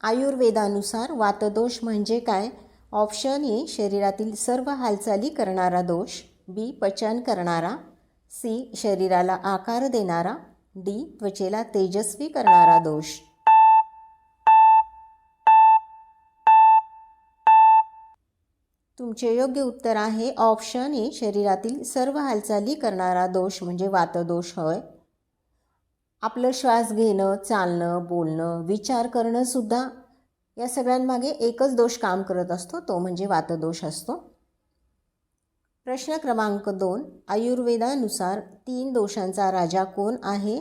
आयुर्वेदानुसार वातदोष म्हणजे काय? Option A शरीरातील सर्व हालचाली करणारा दोष, बी पचन करणारा, सी शरीराला आकार देणारा, डी त्वचेला तेजस्वी करणारा दोष. तुमचे योग्य उत्तर आहे ऑप्शन ए शरीरातील सर्व हालचाली करणारा दोष म्हणजे वातदोष होय. आपलं श्वास घेणं, चालणं, बोलणं, विचार करणं सुद्धा या सगळ्यांमागे एकच दोष काम करत असतो, तो म्हणजे वातदोष असतो. प्रश्न क्रमांक 2. आयुर्वेदानुसार 3 दोषांचा राजा कोण आहे?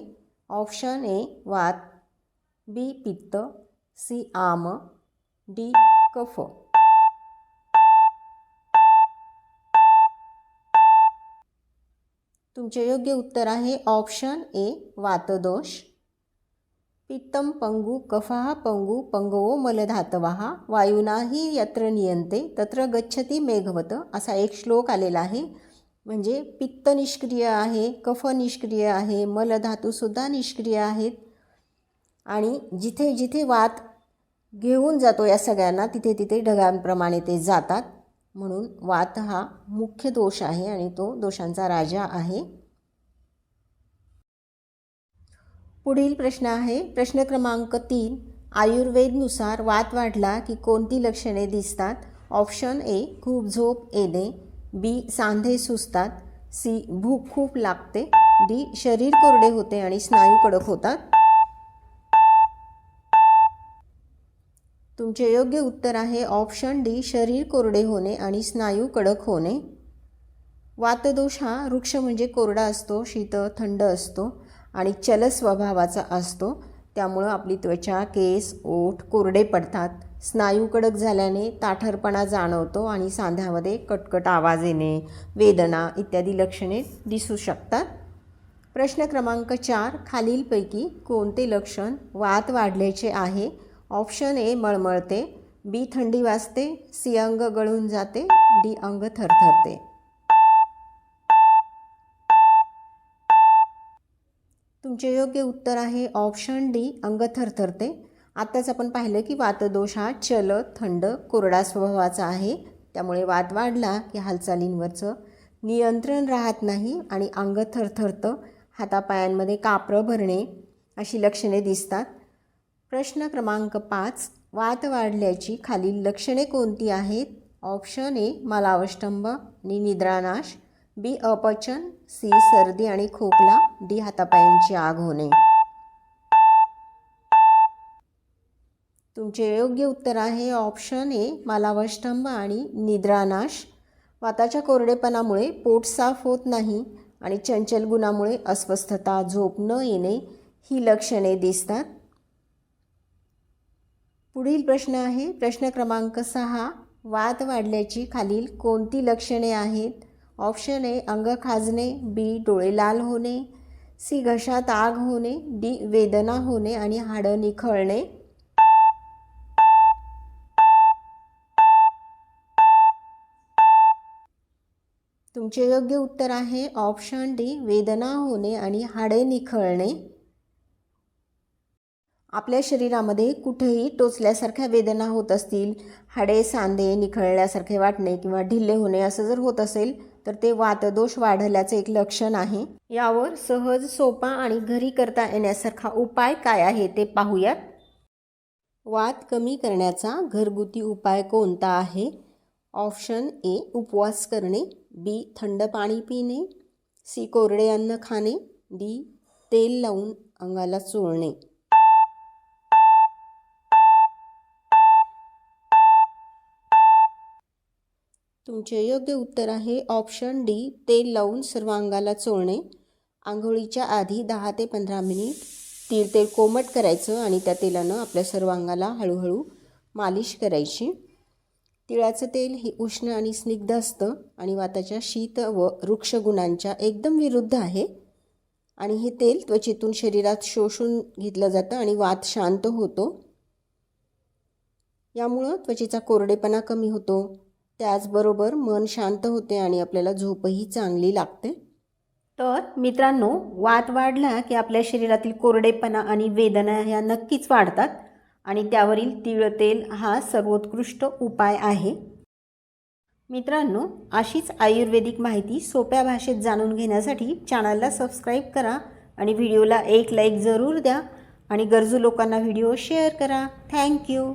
ऑप्शन ए वात, बी पित्त, सी आम, डी कफ. तुमचे योग्य उत्तर आहे ऑप्शन ए वातदोष. पित्तम पंगु कफः पंगु पंगवो मलधातवः वायुना हि यत्र नियंते तत्र गच्छति मेघवत असा एक श्लोक आलेला आहे. म्हणजे पित्त निष्क्रिय आहे, कफ निष्क्रिय आहे, मलधातूसुद्धा निष्क्रिय आहेत आणि जिथे जिथे वात घेऊन जातो या सगळ्यांना तिथे तिथे ढगांप्रमाणे ते जातात. म्हणून वात हा मुख्य दोष आहे आणि तो दोषांचा राजा आहे. पुढील प्रश्न आहे प्रश्न क्रमांक 3. आयुर्वेदनुसार वात वाढला की कोणती लक्षणे दिसतात? ऑप्शन ए खूप झोप येणे, बी सांधे सुजतात, सी भूक खूप लागते, डी शरीर कोरडे होते आणि स्नायू कडक होतात. तुमचे योग्य उत्तर आहे ऑप्शन डी शरीर कोरडे होणे आणि स्नायू कडक होणे. वातदोष हा वृक्ष म्हणजे कोरडा असतो, शीतळ थंड असतो आणि चल स्वभावाचा असतो. त्यामुळं आपली त्वचा, केस, ओठ कोरडे पडतात. स्नायू कडक झाल्याने ताठरपणा जाणवतो आणि सांध्यामध्ये कटकट आवाज येणे, वेदना इत्यादी लक्षणे दिसू शकतात. प्रश्न क्रमांक 4. खालीलपैकी कोणते लक्षण वात वाढल्याचे आहे? ऑप्शन ए मळमळते, बी थंडी वाजते, सी अंग गळून जाते, डी अंग थरथरते. तुमचे योग्य उत्तर आहे ऑप्शन डी अंग थरथरते. आत्ताच आपण पाहिलं की वातदोष हा चल, थंड, कोरडा स्वभावाचा आहे. त्यामुळे वात वाढला की हालचालींवरचं नियंत्रण राहत नाही आणि अंग थरथरतं, हातापायांमध्ये कापरं भरणे अशी लक्षणे दिसतात. प्रश्न क्रमांक 5. वात वाढल्याची खालील लक्षणे कोणती आहेत? ऑप्शन ए मलावष्टंभ आणि निद्रानाश, बी अपचन, सी सर्दी आणि खोकला, डी हातापायांची आग होणे. तुमचे योग्य उत्तर आहे ऑप्शन ए मलावष्टंभ आणि निद्रानाश. वाताच्या कोरडेपणामुळे पोट साफ होत नाही आणि चंचल गुणामुळे अस्वस्थता, झोप न येणे ही लक्षणे दिसतात. पुढील प्रश्न आहे प्रश्न क्रमांक 6. वात वाढल्याची खालील कोणती लक्षणे आहेत? ऑप्शन ए अंग खाजणे, बी डोळे लाल होणे, सी घशात आग होणे, डी वेदना होणे आणि हाडं निखळणे. तुमचे योग्य उत्तर आहे ऑप्शन डी वेदना होणे आणि हाडे निखळणे. आपल्या शरीरामध्ये कुठेही टोचल्यासारख्या वेदना होत असतील, हाडे सांधे निखळल्यासारखे वाटणे किंवा ढिल्ले होणे असं जर होत असेल तर ते वातदोष वाढल्याचं एक लक्षण आहे. यावर सहज, सोपा आणि घरी करता येण्यासारखा उपाय काय आहे ते पाहूयात. वात कमी करण्याचा घरगुती उपाय कोणता आहे? ऑप्शन ए उपवास करणे, बी थंड पाणी पिणे, सी कोरडे अन्न खाणे, डी तेल लावून अंगाला चोळणे. तुमचे योग्य उत्तर आहे ऑप्शन डी तेल लावून सर्वांगाला चोळणे. आंघोळीच्या आधी 10 ते 15 मिनिट तेल कोमट करायचं आणि त्या तेलानं आपल्या सर्वांगाला हळूहळू मालिश करायची. तिळाचं तेल हे उष्ण आणि स्निग्ध असतं आणि वाताच्या शीत व वृक्ष गुणांच्या एकदम विरुद्ध आहे आणि हे तेल त्वचेतून शरीरात शोषून घेतलं जातं आणि वात शांत होतो. यामुळं त्वचेचा कोरडेपणा कमी होतो. त्याचबरोबर मन शांत होते आणि आपल्याला झोपही चांगली लागते. तर मित्रांनो, वात वाढला की आपल्या शरीरातील कोरडेपणा आणि वेदना ह्या नक्कीच वाढतात आणि त्यावरील तीळ तेल हा सर्वोत्कृष्ट उपाय आहे। मित्रांनो, अशीच आयुर्वेदिक माहिती सोप्या भाषेत जाणून घेण्यासाठी चॅनलला सबस्क्राईब करा आणि व्हिडिओला एक लाईक जरूर द्या आणि गरजू लोकांना व्हिडिओ शेअर करा। थँक्यू।